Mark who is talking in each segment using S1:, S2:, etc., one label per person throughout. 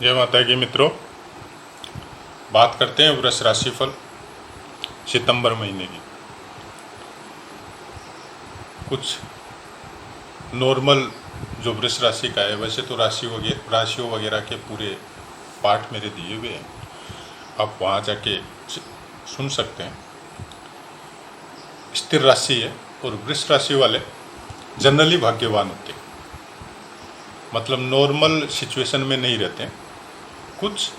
S1: जय माता की मित्रों, बात करते हैं वृष राशिफल सितंबर महीने की। कुछ नॉर्मल जो वृष राशि का है, वैसे तो राशियों वगैरह के पूरे पाठ मेरे दिए हुए हैं, आप वहाँ जाके सुन सकते हैं। स्थिर राशि है और वृष राशि वाले जनरली भाग्यवान होते हैं, मतलब नॉर्मल सिचुएशन में नहीं रहते हैं। कुछ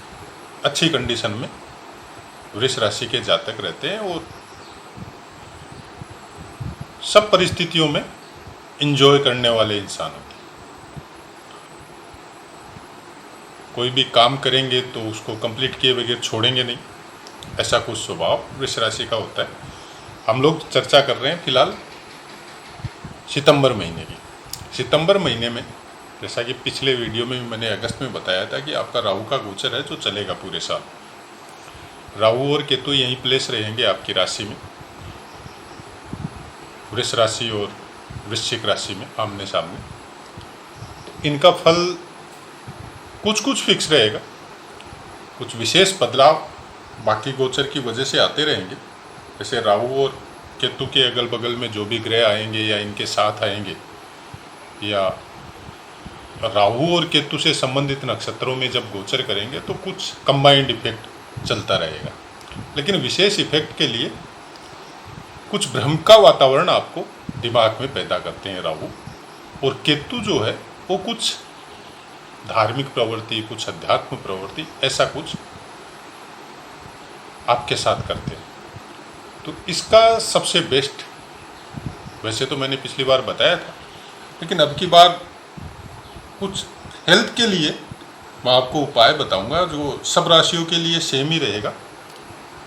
S1: अच्छी कंडीशन में वृष राशि के जातक रहते हैं और सब परिस्थितियों में एंजॉय करने वाले इंसान होते हैं। कोई भी काम करेंगे तो उसको कंप्लीट किए बगैर छोड़ेंगे नहीं, ऐसा कुछ स्वभाव वृष राशि का होता है। हम लोग चर्चा कर रहे हैं फिलहाल सितंबर महीने की। सितंबर महीने में, जैसा कि पिछले वीडियो में भी मैंने अगस्त में बताया था कि आपका राहु का गोचर है जो चलेगा पूरे साल। राहु और केतु यहीं प्लेस रहेंगे आपकी राशि में, वृष राशि और वृश्चिक राशि में आमने सामने। तो इनका फल कुछ कुछ फिक्स रहेगा, कुछ विशेष बदलाव बाकी गोचर की वजह से आते रहेंगे। जैसे राहु और केतु के अगल बगल में जो भी ग्रह आएंगे या इनके साथ आएंगे, या राहु और केतु से संबंधित नक्षत्रों में जब गोचर करेंगे तो कुछ कंबाइंड इफेक्ट चलता रहेगा। लेकिन विशेष इफेक्ट के लिए कुछ भ्रम का वातावरण आपको दिमाग में पैदा करते हैं राहु, और केतु जो है वो कुछ धार्मिक प्रवृत्ति, कुछ अध्यात्म प्रवृत्ति, ऐसा कुछ आपके साथ करते हैं। तो इसका सबसे बेस्ट, वैसे तो मैंने पिछली बार बताया था, लेकिन अब की बार कुछ हेल्थ के लिए मैं आपको उपाय बताऊंगा जो सब राशियों के लिए सेम ही रहेगा।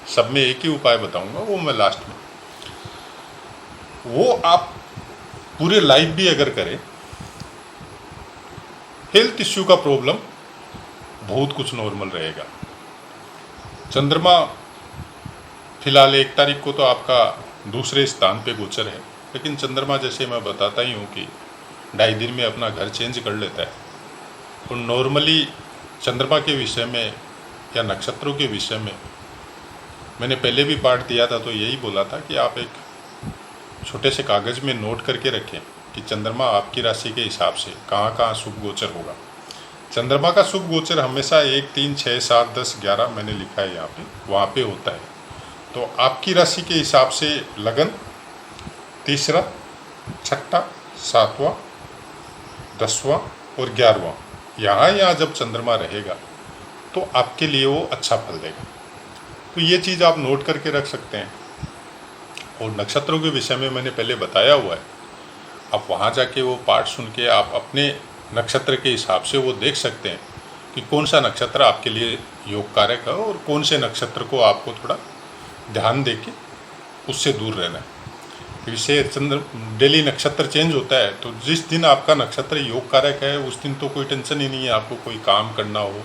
S1: सब में एक ही उपाय बताऊंगा, वो मैं लास्ट में। वो आप पूरे लाइफ भी अगर करें, हेल्थ इश्यू का प्रॉब्लम बहुत कुछ नॉर्मल रहेगा। चंद्रमा फिलहाल 1 तारीख को तो आपका दूसरे स्थान पे गोचर है, लेकिन चंद्रमा जैसे मैं बताता ही हूँ कि 2.5 दिन में अपना घर चेंज कर लेता है। और नॉर्मली चंद्रमा के विषय में या नक्षत्रों के विषय में मैंने पहले भी पाठ दिया था, तो यही बोला था कि आप एक छोटे से कागज़ में नोट करके रखें कि चंद्रमा आपकी राशि के हिसाब से कहाँ कहाँ शुभ गोचर होगा। चंद्रमा का शुभ गोचर हमेशा 1, 3, 6, 7, 10, 11 मैंने लिखा है यहाँ पे, वहाँ पे होता है। तो आपकी राशि के हिसाब से लगन, तीसरा, छठा, 7वां, 10वां और 11वां, यहाँ जब चंद्रमा रहेगा तो आपके लिए वो अच्छा फल देगा। तो ये चीज़ आप नोट करके रख सकते हैं। और नक्षत्रों के विषय में मैंने पहले बताया हुआ है, आप वहाँ जाके वो पाठ सुन के आप अपने नक्षत्र के हिसाब से वो देख सकते हैं कि कौन सा नक्षत्र आपके लिए योग कारक है और कौन से नक्षत्र को आपको थोड़ा ध्यान दे के उससे दूर रहना है। विषय डेली नक्षत्र चेंज होता है, तो जिस दिन आपका नक्षत्र योग कारक है उस दिन तो कोई टेंशन ही नहीं है। आपको कोई काम करना हो,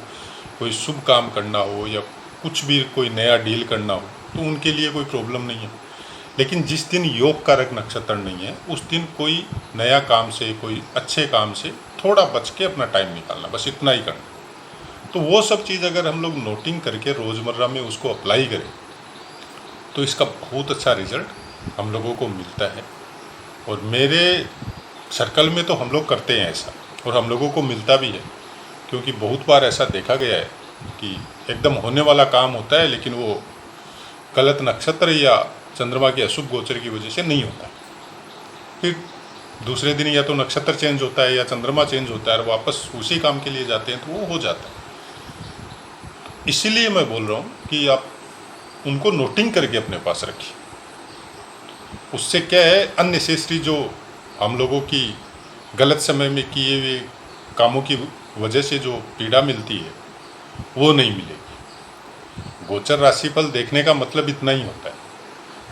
S1: कोई शुभ काम करना हो, या कुछ भी कोई नया डील करना हो, तो उनके लिए कोई प्रॉब्लम नहीं है। लेकिन जिस दिन योग कारक नक्षत्र नहीं है, उस दिन कोई नया काम से, कोई अच्छे काम से थोड़ा बच के अपना टाइम निकालना, बस इतना ही करना। तो वो सब चीज़ अगर हम लोग नोटिंग करके रोज़मर्रा में उसको अप्लाई करें तो इसका बहुत अच्छा रिजल्ट हम लोगों को मिलता है। और मेरे सर्कल में तो हम लोग करते हैं ऐसा, और हम लोगों को मिलता भी है, क्योंकि बहुत बार ऐसा देखा गया है कि एकदम होने वाला काम होता है लेकिन वो गलत नक्षत्र या चंद्रमा के अशुभ गोचर की वजह से नहीं होता। फिर दूसरे दिन या तो नक्षत्र चेंज होता है या चंद्रमा चेंज होता है और वापस उसी काम के लिए जाते हैं, तो वो हो जाता है। इसीलिए मैं बोल रहा हूँ कि आप उनको नोटिंग करके अपने पास रखिए। उससे क्या है, अननेसेसरी जो हम लोगों की गलत समय में किए हुए कामों की वजह से जो पीड़ा मिलती है वो नहीं मिलेगी। गोचर राशिफल देखने का मतलब इतना ही होता है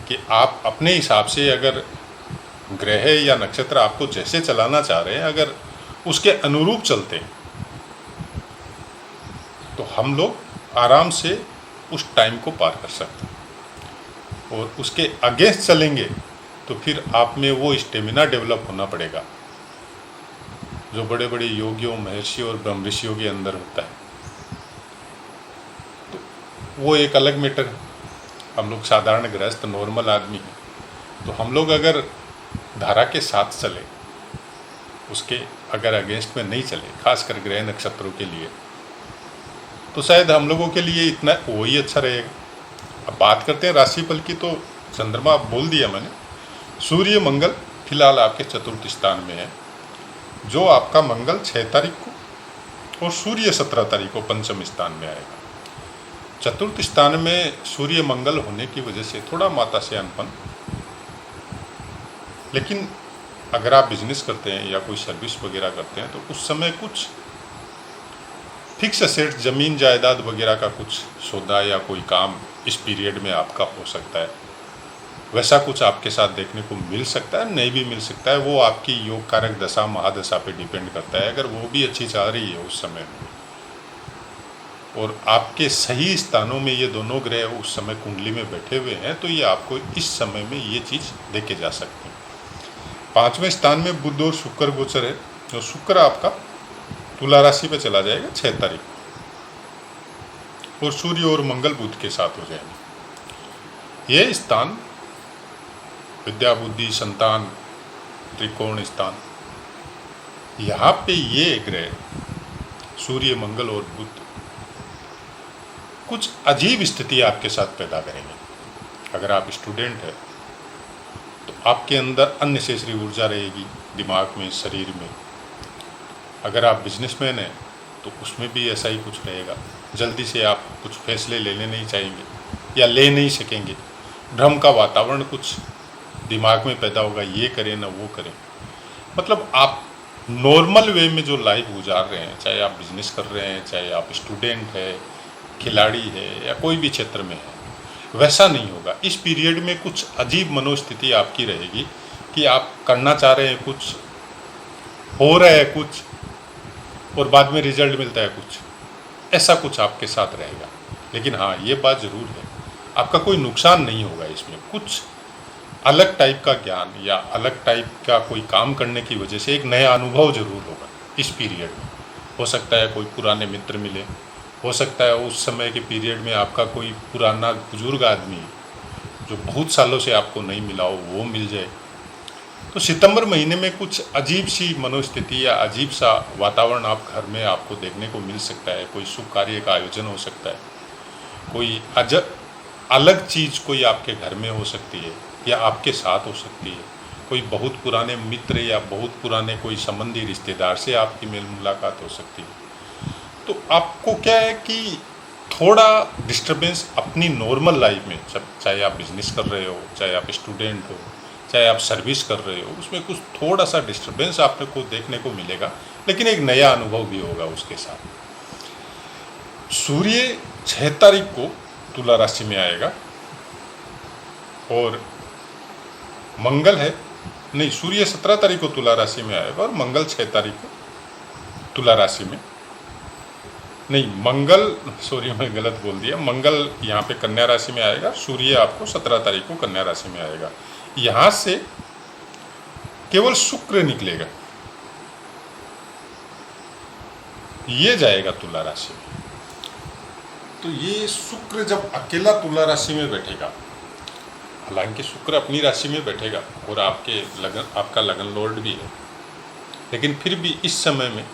S1: कि आप अपने हिसाब से अगर ग्रह या नक्षत्र आपको जैसे चलाना चाह रहे हैं, अगर उसके अनुरूप चलते हैं तो हम लोग आराम से उस टाइम को पार कर सकते हैं। और उसके अगेंस्ट चलेंगे तो फिर आप में वो स्टेमिना डेवलप होना पड़ेगा जो बड़े बड़े योगियों, महर्षियों और ब्रह्मऋषियों के अंदर होता है। वो एक अलग मैटर है। हम लोग साधारण गृहस्थ नॉर्मल आदमी हैं, तो हम लोग अगर धारा के साथ चले, उसके अगर अगेंस्ट में नहीं चले, खासकर ग्रह नक्षत्रों के लिए, तो शायद हम लोगों के लिए इतना वही अच्छा रहेगा। अब बात करते हैं राशिफल की, तो चंद्रमा बोल दिया मैंने। सूर्य मंगल फिलहाल आपके चतुर्थ स्थान में है, जो आपका मंगल 6 तारीख को और सूर्य 17 तारीख को पंचम स्थान में आएगा। चतुर्थ स्थान में सूर्य मंगल होने की वजह से थोड़ा माता से अनबन, लेकिन अगर आप बिजनेस करते हैं या कोई सर्विस वगैरह करते हैं तो उस समय कुछ फिक्स एसेट, ज़मीन जायदाद वगैरह का कुछ सौदा या कोई काम इस पीरियड में आपका हो सकता है। वैसा कुछ आपके साथ देखने को मिल सकता है, नहीं भी मिल सकता है। वो आपकी योग कारक दशा महादशा पे डिपेंड करता है। अगर वो भी अच्छी चल रही है उस समय में और आपके सही स्थानों में ये दोनों ग्रह उस समय कुंडली में बैठे हुए हैं, तो ये आपको इस समय में ये चीज़ देखे जा सकती है। 5वें स्थान में बुध और शुक्र गोचर है, जो शुक्र आपका तुला राशि पे चला जाएगा 6 तारीख को, और सूर्य और मंगल बुध के साथ हो जाएंगे। ये स्थान विद्या, बुद्धि, संतान, त्रिकोण स्थान, यहाँ पे ये ग्रह सूर्य, मंगल और बुध कुछ अजीब स्थिति आपके साथ पैदा करेंगे। अगर आप स्टूडेंट हैं तो आपके अंदर अननेसेसरी ऊर्जा रहेगी, दिमाग में, शरीर में। अगर आप बिजनेसमैन हैं तो उसमें भी ऐसा ही कुछ रहेगा। जल्दी से आप कुछ फैसले लेने नहीं चाहेंगे या ले नहीं सकेंगे। भ्रम का वातावरण कुछ दिमाग में पैदा होगा, ये करें ना वो करें। मतलब आप नॉर्मल वे में जो लाइफ गुजार रहे हैं, चाहे आप बिजनेस कर रहे हैं, चाहे आप स्टूडेंट है, खिलाड़ी है या कोई भी क्षेत्र में है, वैसा नहीं होगा। इस पीरियड में कुछ अजीब मनोस्थिति आपकी रहेगी कि आप करना चाह रहे हैं कुछ, हो रहा है कुछ और बाद में रिजल्ट मिलता है कुछ। ऐसा कुछ आपके साथ रहेगा। लेकिन हाँ, ये बात ज़रूर है, आपका कोई नुकसान नहीं होगा इसमें। कुछ अलग टाइप का ज्ञान या अलग टाइप का कोई काम करने की वजह से एक नया अनुभव ज़रूर होगा इस पीरियड में। हो सकता है कोई पुराने मित्र मिले, हो सकता है उस समय के पीरियड में आपका कोई पुराना बुजुर्ग आदमी जो बहुत सालों से आपको नहीं मिला हो, वो मिल जाए। तो सितंबर महीने में कुछ अजीब सी मनोस्थिति या अजीब सा वातावरण आप घर में आपको देखने को मिल सकता है। कोई शुभ कार्य का आयोजन हो सकता है, कोई अलग चीज़ कोई आपके घर में हो सकती है या आपके साथ हो सकती है। कोई बहुत पुराने मित्र या बहुत पुराने कोई संबंधी रिश्तेदार से आपकी मेल मुलाकात हो सकती है। तो आपको क्या है कि थोड़ा डिस्टर्बेंस अपनी नॉर्मल लाइफ में, चाहे आप बिजनेस कर रहे हो, चाहे आप स्टूडेंट हो, चाहे आप सर्विस कर रहे हो, उसमें कुछ थोड़ा सा डिस्टर्बेंस आपको देखने को मिलेगा, लेकिन एक नया अनुभव भी होगा उसके साथ। सूर्य 6 तारीख को तुला राशि में आएगा और मंगल है, नहीं, सूर्य 17 तारीख को तुला राशि में आएगा और मंगल 6 तारीख को तुला राशि में, नहीं मंगल, सॉरी मैं गलत बोल दिया, मंगल यहाँ पे कन्या राशि में आएगा, सूर्य आपको 17 तारीख को कन्या राशि में आएगा। यहाँ से केवल शुक्र निकलेगा, ये जाएगा तुला राशि में। तो ये शुक्र जब अकेला तुला राशि में बैठेगा, हालांकि शुक्र अपनी राशि में बैठेगा और आपका लगन लॉर्ड भी है, लेकिन फिर भी इस समय में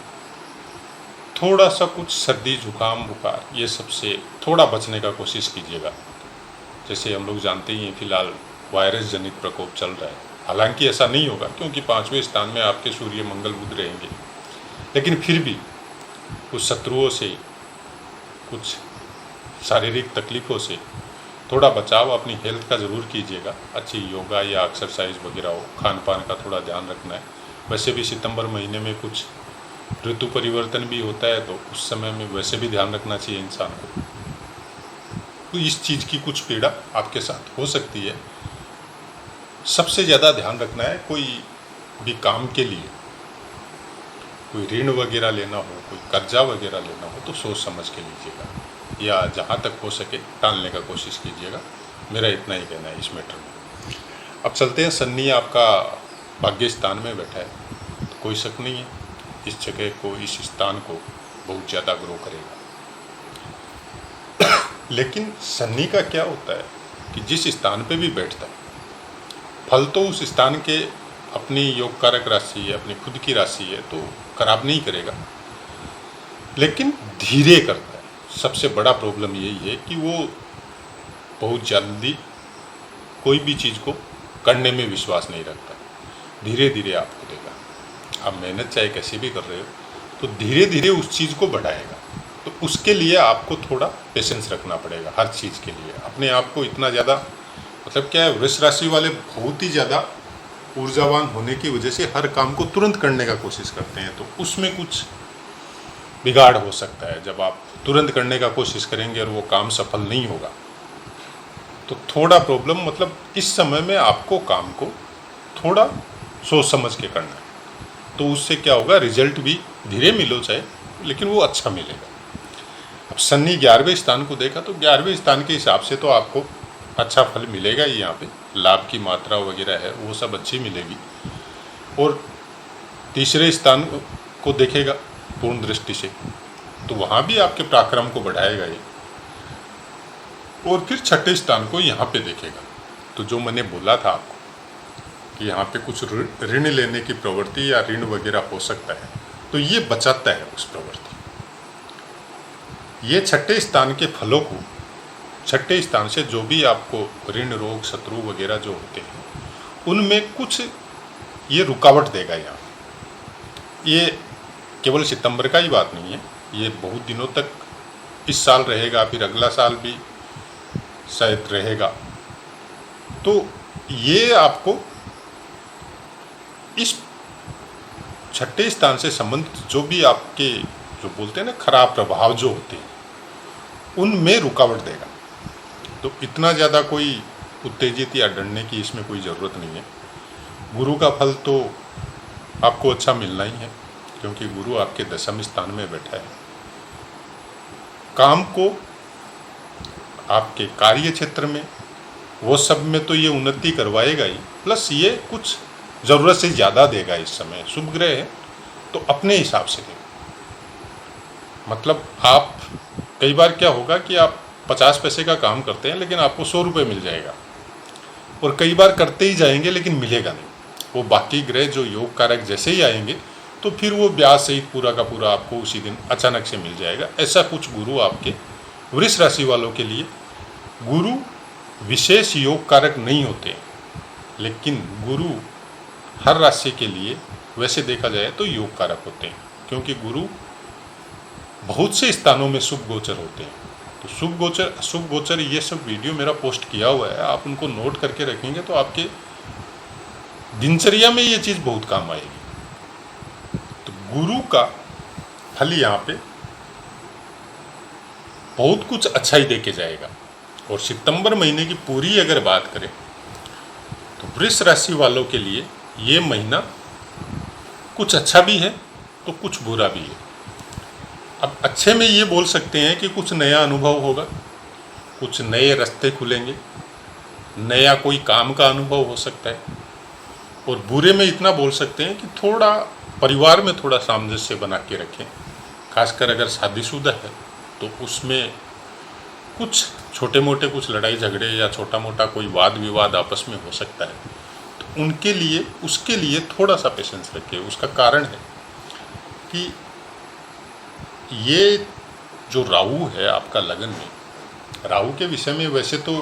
S1: थोड़ा सा कुछ सर्दी, जुकाम, बुखार, ये सबसे थोड़ा बचने का कोशिश कीजिएगा। जैसे हम लोग जानते ही हैं फिलहाल वायरस जनित प्रकोप चल रहा है। हालांकि ऐसा नहीं होगा क्योंकि 5वें स्थान में आपके सूर्य, मंगल, बुध रहेंगे, लेकिन फिर भी कुछ शत्रुओं से, कुछ शारीरिक तकलीफ़ों से थोड़ा बचाव अपनी हेल्थ का ज़रूर कीजिएगा। अच्छी योगा या एक्सरसाइज वगैरह हो, खान पान का थोड़ा ध्यान रखना है। वैसे भी सितंबर महीने में कुछ ऋतु परिवर्तन भी होता है, तो उस समय में वैसे भी ध्यान रखना चाहिए इंसान को। तो इस चीज़ की कुछ पीड़ा आपके साथ हो सकती है। सबसे ज़्यादा ध्यान रखना है, कोई भी काम के लिए कोई ऋण वगैरह लेना हो, कोई कर्जा वगैरह लेना हो, तो सोच समझ के लीजिएगा या जहाँ तक हो सके टालने का कोशिश कीजिएगा। मेरा इतना ही कहना है इस मैटर में। अब चलते हैं, शनि आपका भाग्य स्थान में बैठा है, तो कोई शक नहीं है इस जगह को, इस स्थान को बहुत ज़्यादा ग्रो करेगा। लेकिन शनि का क्या होता है कि जिस स्थान पे भी बैठता है, फल तो उस स्थान के अपनी योग कारक राशि है, अपनी खुद की राशि है, तो खराब नहीं करेगा, लेकिन धीरे करता है। सबसे बड़ा प्रॉब्लम यही है कि वो बहुत जल्दी कोई भी चीज़ को करने में विश्वास नहीं रखता, धीरे धीरे आपको देगा। आप मेहनत चाहे कैसी भी कर रहे हो तो धीरे धीरे उस चीज़ को बढ़ाएगा। तो उसके लिए आपको थोड़ा पेशेंस रखना पड़ेगा हर चीज़ के लिए। अपने आप को इतना ज़्यादा, मतलब क्या है, वृष राशि वाले बहुत ही ज़्यादा ऊर्जावान होने की वजह से हर काम को तुरंत करने का कोशिश करते हैं, तो उसमें कुछ बिगाड़ हो सकता है। जब आप तुरंत करने का कोशिश करेंगे और वो काम सफल नहीं होगा तो थोड़ा प्रॉब्लम, मतलब इस समय में आपको काम को थोड़ा सोच समझ के करना है। तो उससे क्या होगा, रिजल्ट भी धीरे मिलो चाहे, लेकिन वो अच्छा मिलेगा। अब शनि 11वें स्थान को देखा तो 11वें स्थान के हिसाब से तो आपको अच्छा फल मिलेगा ही। यहाँ पे लाभ की मात्रा वगैरह है वो सब अच्छी मिलेगी। और तीसरे स्थान को देखेगा पूर्ण दृष्टि से तो वहाँ भी आपके पराक्रम को बढ़ाएगा ये। और फिर छठे स्थान को यहाँ पे देखेगा तो जो मैंने बोला था आपको कि यहाँ पे कुछ ऋण लेने की प्रवृत्ति या ऋण वगैरह हो सकता है, तो ये बचाता है उस प्रवृत्ति। ये छठे स्थान के फलों को, छठे स्थान से जो भी आपको ऋण रोग शत्रु वगैरह जो होते हैं उनमें कुछ ये रुकावट देगा। यहाँ ये केवल सितंबर का ही बात नहीं है, ये बहुत दिनों तक इस साल रहेगा, फिर अगला साल भी शायद रहेगा। तो ये आपको इस छठे स्थान से संबंधित जो भी आपके, जो बोलते हैं ना, खराब प्रभाव जो होते हैं उनमें रुकावट देगा। तो इतना ज़्यादा कोई उत्तेजित या डरने की इसमें कोई ज़रूरत नहीं है। गुरु का फल तो आपको अच्छा मिलना ही है, क्योंकि गुरु आपके दशम स्थान में बैठा है। काम को आपके कार्य क्षेत्र में वो सब में तो ये उन्नति करवाएगा ही, प्लस ये कुछ ज़रूरत से ज़्यादा देगा। इस समय शुभ ग्रह है तो अपने हिसाब से देगा। मतलब आप, कई बार क्या होगा कि आप 50 पैसे का काम करते हैं लेकिन आपको 100 रुपये मिल जाएगा, और कई बार करते ही जाएंगे लेकिन मिलेगा नहीं। वो बाकी ग्रह जो योग कारक जैसे ही आएंगे तो फिर वो ब्याज सहित पूरा का पूरा आपको उसी दिन अचानक से मिल जाएगा। ऐसा कुछ गुरु आपके वृष राशि वालों के लिए, गुरु विशेष योग कारक नहीं होते, लेकिन गुरु हर राशि के लिए वैसे देखा जाए तो योग कारक होते हैं, क्योंकि गुरु बहुत से स्थानों में शुभ गोचर होते हैं। तो शुभ गोचर अशुभ गोचर ये सब वीडियो मेरा पोस्ट किया हुआ है, आप उनको नोट करके रखेंगे तो आपके दिनचर्या में ये चीज़ बहुत काम आएगी। तो गुरु का फल यहाँ पे बहुत कुछ अच्छा ही देके जाएगा। और सितंबर महीने की पूरी अगर बात करें तो वृष राशि वालों के लिए ये महीना कुछ अच्छा भी है तो कुछ बुरा भी है। अब अच्छे में ये बोल सकते हैं कि कुछ नया अनुभव होगा, कुछ नए रास्ते खुलेंगे, नया कोई काम का अनुभव हो सकता है। और बुरे में इतना बोल सकते हैं कि थोड़ा परिवार में थोड़ा सामंजस्य बना के रखें, खासकर अगर शादीशुदा है तो उसमें कुछ छोटे मोटे कुछ लड़ाई झगड़े या छोटा मोटा कोई वाद विवाद आपस में हो सकता है, तो उनके लिए, उसके लिए थोड़ा सा पेशेंस रखिए। उसका कारण है कि ये जो राहु है आपका लगन में, राहु के विषय में वैसे तो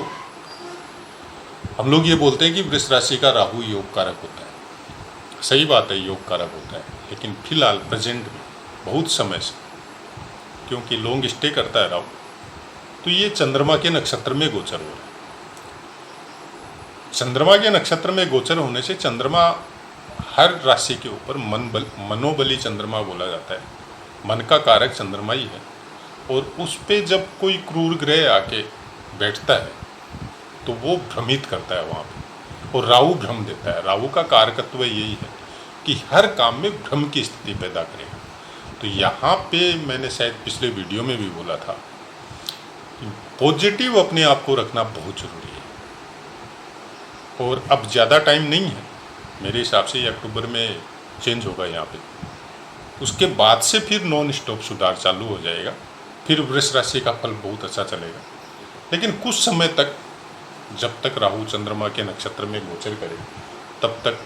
S1: हम लोग ये बोलते हैं कि वृष राशि का राहु योग कारक होता है। सही बात है, योग कारक होता है, लेकिन फिलहाल प्रेजेंट में बहुत समय से, क्योंकि लॉन्ग स्टे करता है राहु, तो ये चंद्रमा के नक्षत्र में गोचर हो रहा है। चंद्रमा के नक्षत्र में गोचर होने से चंद्रमा हर राशि के ऊपर मनोबली चंद्रमा बोला जाता है, मन का कारक चंद्रमा ही है। और उस पे जब कोई क्रूर ग्रह आके बैठता है तो वो भ्रमित करता है वहाँ पे, और राहु भ्रम देता है। राहु का कारकत्व यही है कि हर काम में भ्रम की स्थिति पैदा करेगा। तो यहाँ पे मैंने शायद पिछले वीडियो में भी बोला था कि पॉजिटिव अपने आप को रखना बहुत ज़रूरी है। और अब ज़्यादा टाइम नहीं है, मेरे हिसाब से ये अक्टूबर में चेंज होगा यहाँ पे, उसके बाद से फिर नॉन स्टॉप सुधार चालू हो जाएगा। फिर वृष राशि का फल बहुत अच्छा चलेगा। लेकिन कुछ समय तक, जब तक राहु चंद्रमा के नक्षत्र में गोचर करे तब तक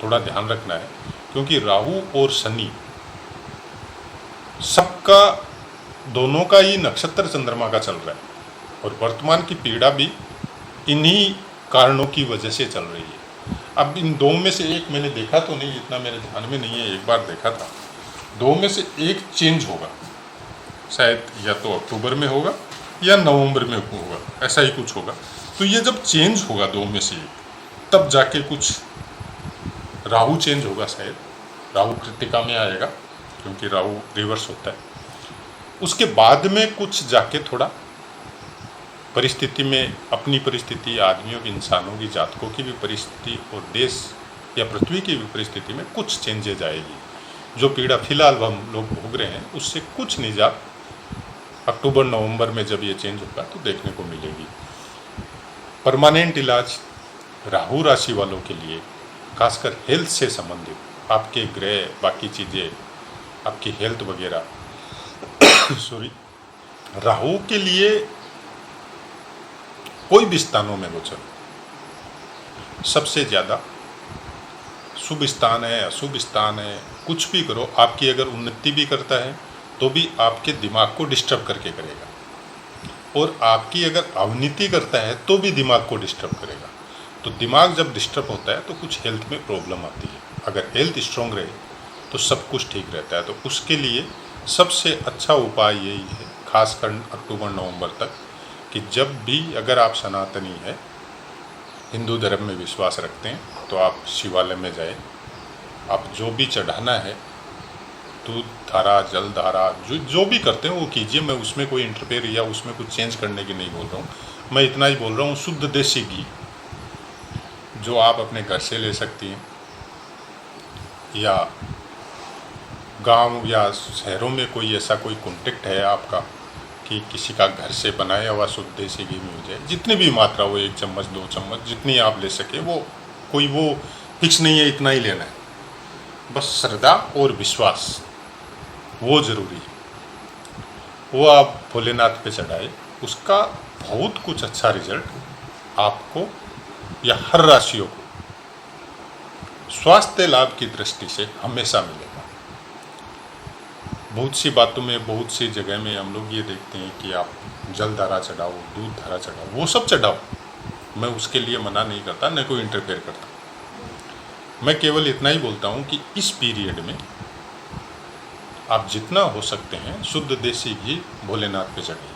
S1: थोड़ा ध्यान रखना है, क्योंकि राहु और शनि सबका, दोनों का ही नक्षत्र चंद्रमा का चल रहा है, और वर्तमान की पीड़ा भी इन्हीं कारणों की वजह से चल रही है। अब इन दो में से एक मैंने देखा तो नहीं, इतना मेरे ध्यान में नहीं है, एक बार देखा था, दो में से एक चेंज होगा, शायद या तो अक्टूबर में होगा या नवंबर में होगा, ऐसा ही कुछ होगा। तो ये जब चेंज होगा दो में से एक, तब जाके कुछ राहु चेंज होगा, शायद राहु कृत्तिका में आएगा, क्योंकि राहु रिवर्स होता है। उसके बाद में कुछ जाके थोड़ा परिस्थिति में, अपनी परिस्थिति, आदमियों की, इंसानों की, जातकों की भी परिस्थिति और देश या पृथ्वी की भी परिस्थिति में कुछ चेंजेज आएगी। जो पीड़ा फिलहाल हम लोग भोग रहे हैं उससे कुछ निजात अक्टूबर नवंबर में जब ये चेंज होगा तो देखने को मिलेगी। परमानेंट इलाज राहु राशि वालों के लिए, खासकर हेल्थ से संबंधित, आपके ग्रह, बाकी चीज़ें, आपकी हेल्थ वगैरह सॉरी, राहु के लिए कोई भी स्थानों में गोचर, सबसे ज़्यादा शुभ स्थान है, अशुभ स्थान है, कुछ भी करो, आपकी अगर उन्नति भी करता है तो भी आपके दिमाग को डिस्टर्ब करके करेगा, और आपकी अगर अवनति करता है तो भी दिमाग को डिस्टर्ब करेगा। तो दिमाग जब डिस्टर्ब होता है तो कुछ हेल्थ में प्रॉब्लम आती है। अगर हेल्थ स्ट्रांग रहे तो सब कुछ ठीक रहता है। तो उसके लिए सबसे अच्छा उपाय यही है, खासकर अक्टूबर नवंबर तक, कि जब भी अगर आप सनातनी है, हिंदू धर्म में विश्वास रखते हैं, तो आप शिवालय में जाए, आप जो भी चढ़ाना है, दूध धारा, जल धारा, जो भी करते हैं वो कीजिए। मैं उसमें कोई इंटरफेयर या उसमें कुछ चेंज करने की नहीं बोल रहा हूँ, मैं इतना ही बोल रहा हूँ, शुद्ध देसी घी जो आप अपने घर से ले सकती हैं, या गांव या शहरों में कोई ऐसा कोई कॉन्टेक्ट है आपका कि किसी का घर से बनाया हुआ शुद्ध देसी घी मिल जाए, जितनी भी मात्रा हो, 1 चम्मच 2 चम्मच, जितनी आप ले सके, वो कोई वो फिक्स नहीं है इतना ही लेना है, बस श्रद्धा और विश्वास वो ज़रूरी है। वो आप भोलेनाथ पे चढ़ाए, उसका बहुत कुछ अच्छा रिजल्ट आपको या हर राशियों को स्वास्थ्य लाभ की दृष्टि से हमेशा मिलेगा। बहुत सी बातों में, बहुत सी जगह में हम लोग ये देखते हैं कि आप जल धारा चढ़ाओ, दूध धारा चढ़ाओ, वो सब चढ़ाओ, मैं उसके लिए मना नहीं करता, न कोई इंटरफेयर करता। मैं केवल इतना ही बोलता हूँ कि इस पीरियड में आप जितना हो सकते हैं शुद्ध देसी घी भोलेनाथ पे चढ़ाइए।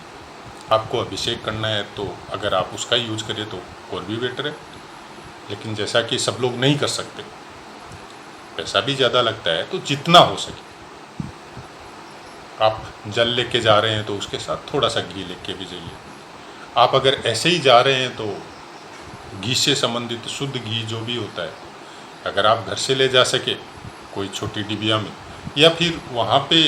S1: आपको अभिषेक करना है तो अगर आप उसका यूज करें तो और भी बेटर है, लेकिन जैसा कि सब लोग नहीं कर सकते, पैसा भी ज़्यादा लगता है, तो जितना हो सके, आप जल लेके जा रहे हैं तो उसके साथ थोड़ा सा घी लेके भी जाइए। आप अगर ऐसे ही जा रहे हैं तो घी से संबंधित शुद्ध घी जो भी होता है, अगर आप घर से ले जा सके कोई छोटी डिबिया में, या फिर वहाँ पे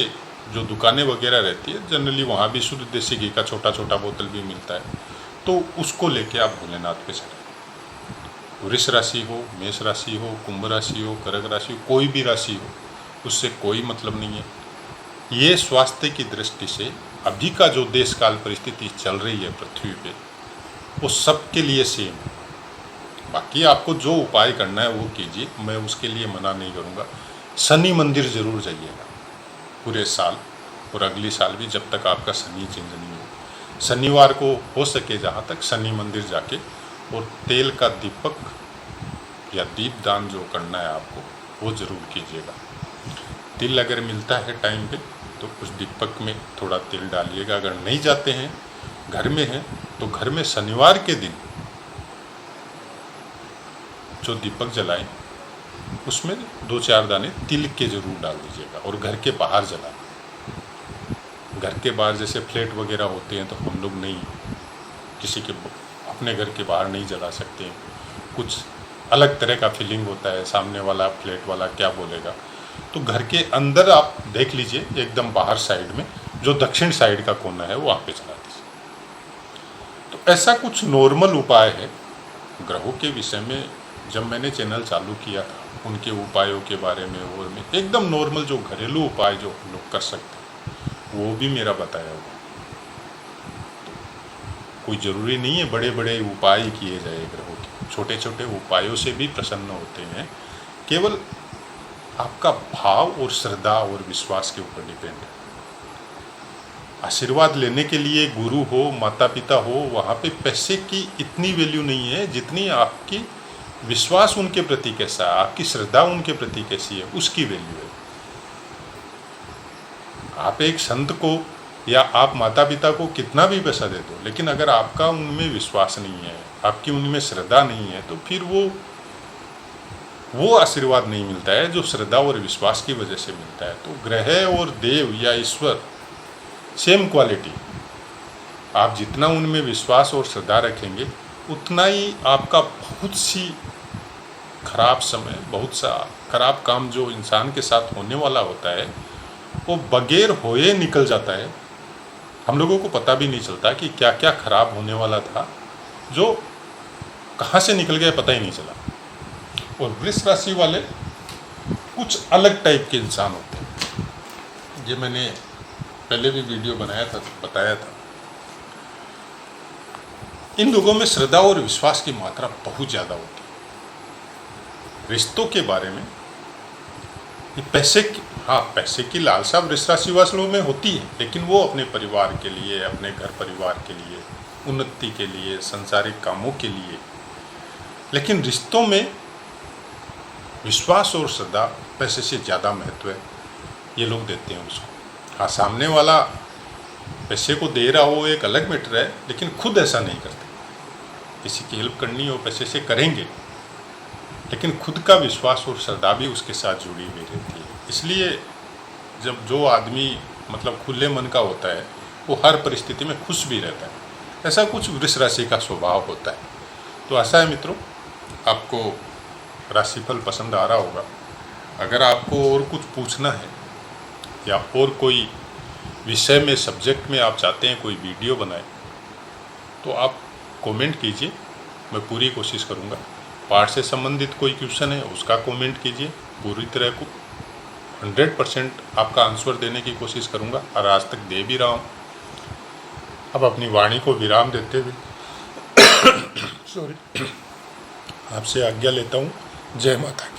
S1: जो दुकानें वगैरह रहती है, जनरली वहाँ भी शुद्ध देसी घी का छोटा छोटा बोतल भी मिलता है, तो उसको लेके आप भोलेनाथ पे चढ़ें। वृष राशि हो, मेष राशि हो, कुंभ राशि हो, कर्क राशि हो, कोई भी राशि हो, उससे कोई मतलब नहीं है। ये स्वास्थ्य की दृष्टि से अभी का जो देश काल परिस्थिति चल रही है पृथ्वी पे, वो सबके लिए सेम है। बाकी आपको जो उपाय करना है वो कीजिए, मैं उसके लिए मना नहीं करूँगा। शनि मंदिर ज़रूर जाइएगा पूरे साल, और अगली साल भी, जब तक आपका शनि चेंज नहीं हो। शनिवार को हो सके जहाँ तक शनि मंदिर जाके, और तेल का दीपक या दीप दान जो करना है आपको, वो ज़रूर कीजिएगा। तिल अगर मिलता है टाइम पे तो उस दीपक में थोड़ा तिल डालिएगा। अगर नहीं जाते हैं, घर में हैं, तो घर में शनिवार के दिन जो दीपक जलाएं उसमें 2-4 दाने तिल के ज़रूर डाल दीजिएगा, और घर के बाहर जलाएं। घर के बाहर जैसे फ्लैट वगैरह होते हैं तो हम लोग नहीं, किसी के अपने घर के बाहर नहीं जला सकते हैं, कुछ अलग तरह का फीलिंग होता है, सामने वाला फ्लैट वाला क्या बोलेगा। तो घर के अंदर आप देख लीजिए, एकदम बाहर साइड में जो दक्षिण साइड का कोना है वहाँ पे चला दीजिए। तो ऐसा कुछ नॉर्मल उपाय है। ग्रहों के विषय में जब मैंने चैनल चालू किया था, उनके उपायों के बारे में, और में एकदम नॉर्मल जो घरेलू उपाय जो लोग कर सकते हैं वो भी मेरा बताया हुआ। कोई ज़रूरी नहीं है बड़े बड़े उपाय किए जाए ग्रहों के, छोटे छोटे उपायों से भी प्रसन्न होते हैं। केवल आपका भाव और श्रद्धा और विश्वास के ऊपर डिपेंड है। आशीर्वाद लेने के लिए गुरु हो, माता पिता हो, वहाँ पे पैसे की इतनी वैल्यू नहीं है जितनी आपकी विश्वास उनके प्रति कैसा है, आपकी श्रद्धा उनके प्रति कैसी है, उसकी वैल्यू है। आप एक संत को या आप माता पिता को कितना भी पैसा दे दो, लेकिन अगर आपका उनमें विश्वास नहीं है, आपकी उनमें श्रद्धा नहीं है, तो फिर वो आशीर्वाद नहीं मिलता है जो श्रद्धा और विश्वास की वजह से मिलता है। तो ग्रह और देव या ईश्वर सेम क्वालिटी। आप जितना उनमें विश्वास और श्रद्धा रखेंगे, उतना ही आपका बहुत सी खराब समय, बहुत सा खराब काम जो इंसान के साथ होने वाला होता है, वो बगैर होए निकल जाता है। हम लोगों को पता भी नहीं चलता कि क्या क्या खराब होने वाला था, जो कहाँ से निकल गया पता ही नहीं चला। और वृष राशि वाले कुछ अलग टाइप के इंसान होते हैं। ये मैंने पहले भी वीडियो बनाया था, बताया था। इन लोगों में श्रद्धा और विश्वास की मात्रा बहुत ज़्यादा होती है। रिश्तों के बारे में पैसे की लालसा वृष राशि वालों में होती है, लेकिन वो अपने परिवार के लिए, अपने घर परिवार के लिए, उन्नति के लिए, सांसारिक कामों के लिए। लेकिन रिश्तों में विश्वास और श्रद्धा पैसे से ज़्यादा महत्व है, ये लोग देते हैं उसको। हाँ, सामने वाला पैसे को दे रहा हो एक अलग मैटर है, लेकिन खुद ऐसा नहीं करते। किसी की हेल्प करनी हो पैसे से करेंगे, लेकिन खुद का विश्वास और श्रद्धा भी उसके साथ जुड़ी हुई रहती है। इसलिए जब जो आदमी मतलब खुले मन का होता है, वो हर परिस्थिति में खुश भी रहता है। ऐसा कुछ वृष राशि का स्वभाव होता है। तो ऐसा है मित्रों, आपको राशिफल पसंद आ रहा होगा। अगर आपको और कुछ पूछना है या और कोई विषय में, सब्जेक्ट में आप चाहते हैं कोई वीडियो बनाए, तो आप कमेंट कीजिए, मैं पूरी कोशिश करूँगा। पाठ से संबंधित कोई क्वेश्चन है उसका कमेंट कीजिए, पूरी तरह को 100% आपका आंसर देने की कोशिश करूँगा, और आज तक दे भी रहा हूँ। अब अपनी वाणी को विराम देते हुए आपसे आज्ञा लेता हूँ। जय माता की।